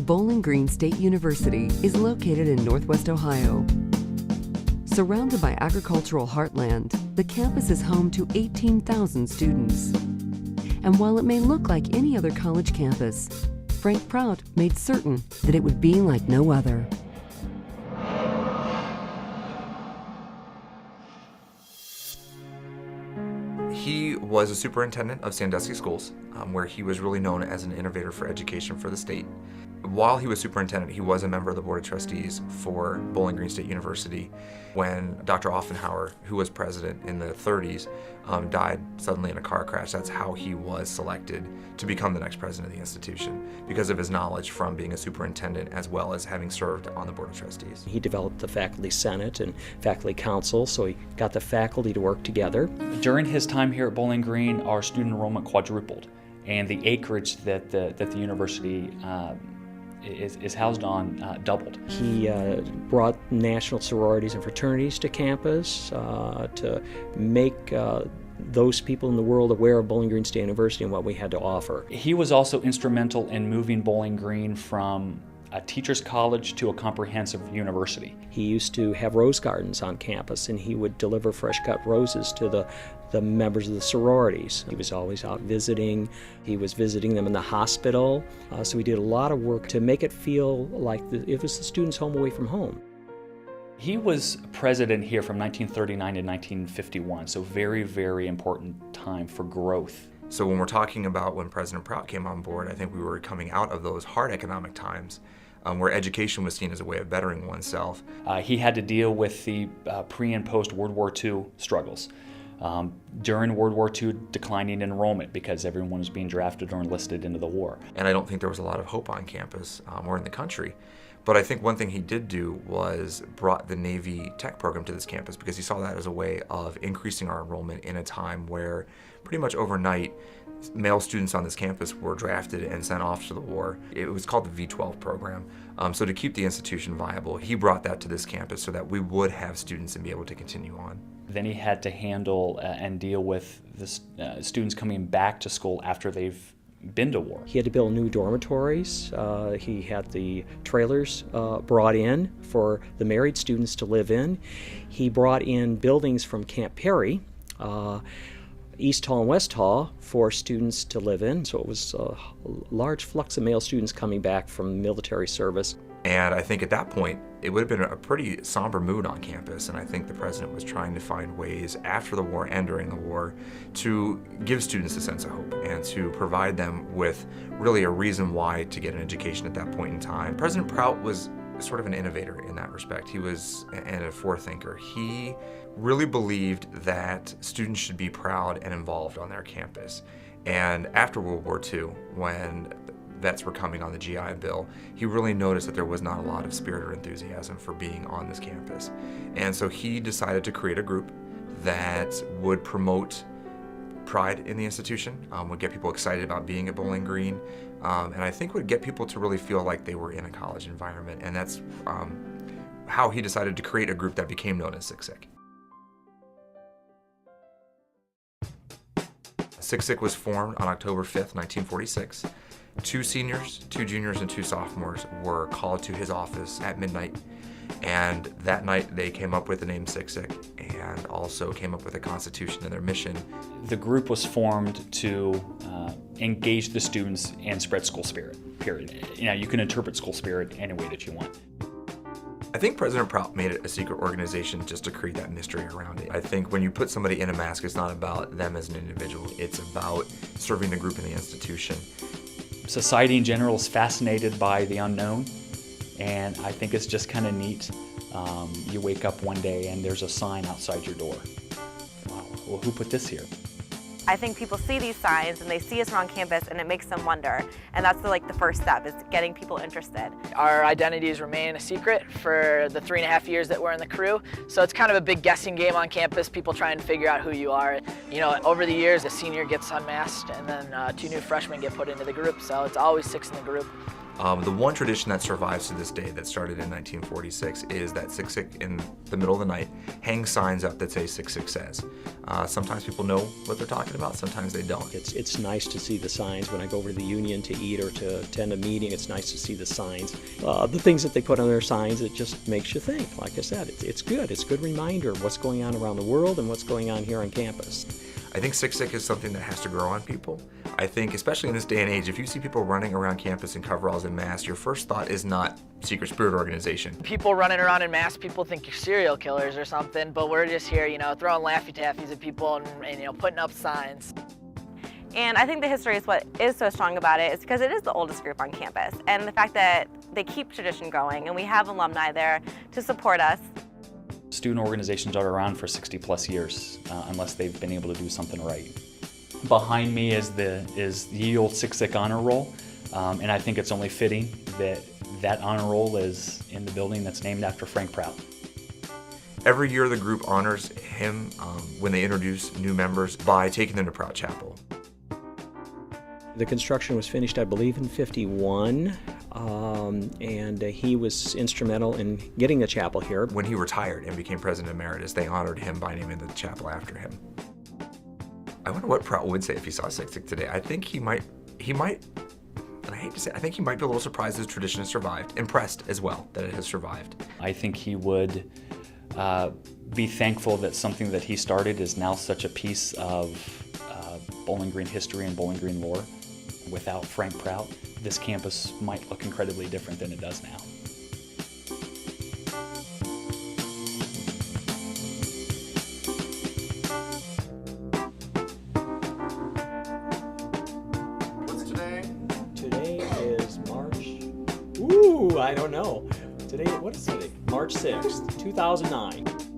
Bowling Green State University is located in Northwest Ohio. Surrounded by agricultural heartland, the campus is home to 18,000 students. And while it may look like any other college campus, Frank Prout made certain that it would be like no other. He was a superintendent of Sandusky Schools, where he was really known as an innovator for education for the state. While he was superintendent, he was a member of the Board of Trustees for Bowling Green State University when Dr. Offenhauer, who was president in the 30s, died suddenly in a car crash. That's how he was selected to become the next president of the institution, because of his knowledge from being a superintendent as well as having served on the Board of Trustees. He developed the faculty senate and faculty council, so he got the faculty to work together. During his time here at Bowling Green, our student enrollment quadrupled, and the acreage that the university is housed on doubled. He brought national sororities and fraternities to campus to make those people in the world aware of Bowling Green State University and what we had to offer. He was also instrumental in moving Bowling Green from a teacher's college to a comprehensive university. He used to have rose gardens on campus, and he would deliver fresh cut roses to the members of the sororities. He was always out visiting. He was visiting them in the hospital. So we did a lot of work to make it feel like it was the student's home away from home. He was president here from 1939 to 1951, so very, very important time for growth. So when we're talking about when President Prout came on board, I think we were coming out of those hard economic times where education was seen as a way of bettering oneself. He had to deal with the pre- and post-World War II struggles. During World War II, declining enrollment because everyone was being drafted or enlisted into the war. And I don't think there was a lot of hope on campus or in the country. But I think one thing he did do was brought the Navy Tech program to this campus, because he saw that as a way of increasing our enrollment in a time where pretty much overnight male students on this campus were drafted and sent off to the war. It was called the V-12 program. So to keep the institution viable, he brought that to this campus so that we would have students and be able to continue on. Then he had to handle and deal with the students coming back to school after they've been to war. He had to build new dormitories. He had the trailers brought in for the married students to live in. He brought in buildings from Camp Perry, East Hall and West Hall, for students to live in. So it was a large flux of male students coming back from military service. And I think at that point, it would have been a pretty somber mood on campus, and I think the president was trying to find ways after the war and during the war to give students a sense of hope and to provide them with really a reason why to get an education at that point in time. President Prout was sort of an innovator in that respect. He was a forethinker. He really believed that students should be proud and involved on their campus. And after World War II, when vets were coming on the GI Bill, he really noticed that there was not a lot of spirit or enthusiasm for being on this campus. And so he decided to create a group that would promote pride in the institution, would get people excited about being at Bowling Green, and I think would get people to really feel like they were in a college environment. And that's how he decided to create a group that became known as SICSIC. SICSIC was formed on October 5th, 1946. 2 seniors, 2 juniors, and 2 sophomores were called to his office at midnight, and that night they came up with the name SICSIC and also came up with a constitution and their mission. The group was formed to engage the students and spread school spirit, period. You know, you can interpret school spirit any way that you want. I think President Prout made it a secret organization just to create that mystery around it. I think when you put somebody in a mask, it's not about them as an individual, it's about serving the group in the institution. Society in general is fascinated by the unknown, and I think it's just kind of neat. You wake up one day and there's a sign outside your door. Wow, well, who put this here? I think people see these signs and they see us around campus and it makes them wonder, and that's the first step, is getting people interested. Our identities remain a secret for the 3.5 years that we're in the crew, so it's kind of a big guessing game on campus, people trying to figure out who you are. You know, over the years, a senior gets unmasked and then 2 new freshmen get put into the group, so it's always 6 in the group. The one tradition that survives to this day that started in 1946 is that SICSIC in the middle of the night hangs signs up that say SICSIC says. Sometimes people know what they're talking about, sometimes they don't. It's nice to see the signs. When I go over to the union to eat or to attend a meeting, it's nice to see the signs. The things that they put on their signs, it just makes you think. Like I said, it's good. It's a good reminder of what's going on around the world and what's going on here on campus. I think SICSIC is something that has to grow on people. I think, especially in this day and age, if you see people running around campus in coveralls and masks, your first thought is not secret spirit organization. People running around in masks, people think you're serial killers or something, but we're just here, throwing Laffy Taffies at people and putting up signs. And I think the history is what is so strong about it is because it is the oldest group on campus. And the fact that they keep tradition going and we have alumni there to support us. Student organizations are around for 60 plus years, unless they've been able to do something right. Behind me is the ye old SICSIC honor roll, and I think it's only fitting that honor roll is in the building that's named after Frank Prout. Every year the group honors him when they introduce new members by taking them to Prout Chapel. The construction was finished, I believe, in '51, and he was instrumental in getting the chapel here. When he retired and became president emeritus, they honored him by naming the chapel after him. I wonder what Prout would say if he saw SICSIC today. I think he might, and I hate to say it, I think he might be a little surprised this tradition has survived, impressed as well that it has survived. I think he would be thankful that something that he started is now such a piece of Bowling Green history and Bowling Green lore. Without Frank Prout, this campus might look incredibly different than it does now. What's today? Today is I don't know. Today, what is today? March 6th, 2009.